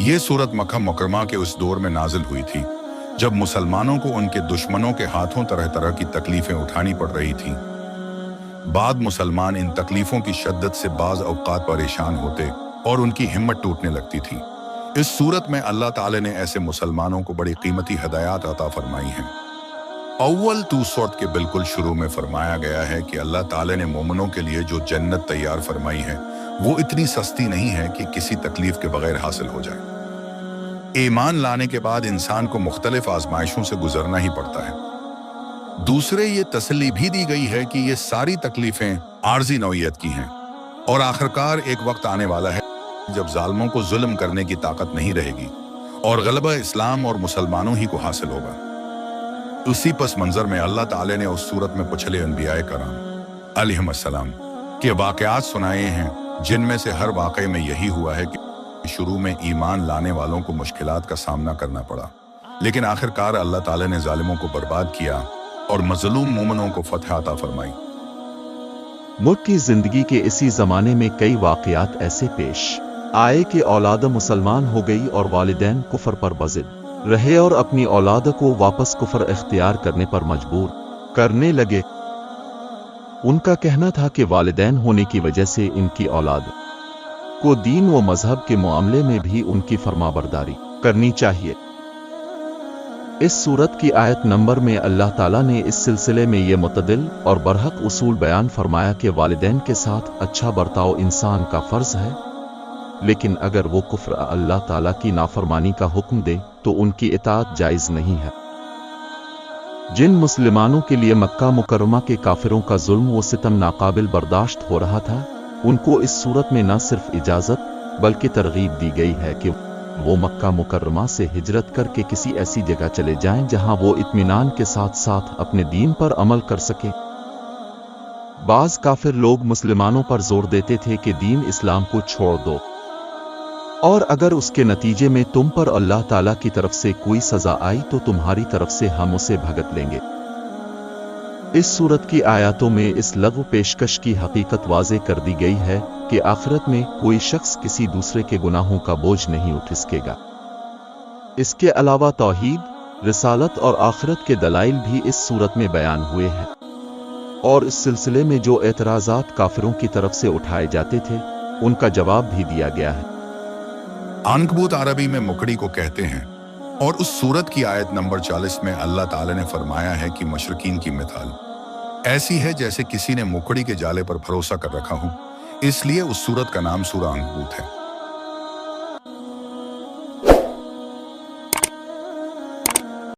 ये सूरत मक्का मुकरमा के उस दौर में नाजिल हुई थी जब मुसलमानों को उनके दुश्मनों के हाथों तरह तरह की तकलीफें उठानी पड़ रही थीं। बाद मुसलमान इन तकलीफों की शिद्दत से बाज औकात परेशान होते और उनकी हिम्मत टूटने लगती थी। इस सूरत में अल्लाह ताला ने ऐसे मुसलमानों को बड़ी कीमती हदायत अता फरमाई हैं। अव्वल सूरत के बिल्कुल शुरू में फरमाया गया है कि अल्लाह ताला ने मोमिनों के लिए जो जन्नत तैयार फरमाई है वो इतनी सस्ती नहीं है कि किसी तकलीफ के बगैर हासिल हो जाए। ईमान लाने के बाद इंसान को मुख्तलिफ आजमाइशों से गुजरना ही पड़ता है। दूसरे ये तसल्ली भी दी गई है कि ये सारी तकलीफें आर्जी नौइयत की हैं और आखिरकार एक वक्त आने वाला है जब जालिमों को जुल्म करने की ताकत नहीं रहेगी और गलबा इस्लाम और मुसलमानों ही को हासिल होगा। उसी पस मंजर में अल्लाह ताला ने उस सूरत में पिछले अनबियाए कराम अलैहिस्सलाम के वाक़यात सुनाए हैं, जिनमें से हर वाक़े में यही हुआ है कि शुरू में ईमान लाने वालों को मुश्किलात का सामना करना पड़ा, लेकिन आखिरकार अल्लाह ताला ने जालिमों को बर्बाद किया और मजलूम मोमिनों को फतह अता फरमाई। मुल्क की जिंदगी के इसी जमाने में कई वाक़यात ऐसे पेश आए कि औलाद मुसलमान हो गई और वालिदैन कुफर पर बज़िद रहे और अपनी औलाद को वापस कुफर इख्तियार करने पर मजबूर करने लगे। उनका कहना था कि वालिदैन होने की वजह से इनकी औलाद को दीन व मजहब के मामले में भी उनकी फरमाबरदारी करनी चाहिए। इस सूरत की आयत नंबर में अल्लाह ताला ने इस सिलसिले में ये मुतदिल और बरहक उसूल बयान फरमाया कि वालिदैन के साथ अच्छा बर्ताव इंसान का फर्ज है, लेकिन अगर वो कुफ्र अल्लाह ताला की नाफरमानी का हुक्म दे तो उनकी इताअत जायज नहीं है। जिन मुसलमानों के लिए मक्का मुकरमा के काफिरों का जुल्म व सितम नाकाबिल बर्दाश्त हो रहा था, उनको इस सूरत में न सिर्फ इजाजत बल्कि तरगीब दी गई है कि वो मक्का मुकरमा से हिजरत करके किसी ऐसी जगह चले जाएं जहां वो इत्मीनान के साथ साथ अपने दीन पर अमल कर सके। बाज काफिर लोग मुसलमानों पर जोर देते थे कि दीन इस्लाम को छोड़ दो और अगर उसके नतीजे में तुम पर अल्लाह ताला की तरफ से कोई सजा आई तो तुम्हारी तरफ से हम उसे भगत लेंगे। इस सूरत की आयतों में इस लघु पेशकश की हकीकत वाज़े कर दी गई है कि आखिरत में कोई शख्स किसी दूसरे के गुनाहों का बोझ नहीं उठा सकेगा। इसके अलावा तौहीद, रिसालत और आखिरत के दलाइल भी इस सूरत में बयान हुए हैं और इस सिलसिले में जो एतराज़ात काफिरों की तरफ से उठाए जाते थे उनका जवाब भी दिया गया है। अनकबूत अरबी में मुकड़ी को कहते हैं और उस सूरत की आयत नंबर 40 में अल्लाह ताला ने फरमाया है कि मुशरिकीन की मिसाल ऐसी है जैसे किसी ने मुकड़ी के जाले पर भरोसा कर रखा हो, इसलिए उस सूरत का नाम सूरह अनकबूत है।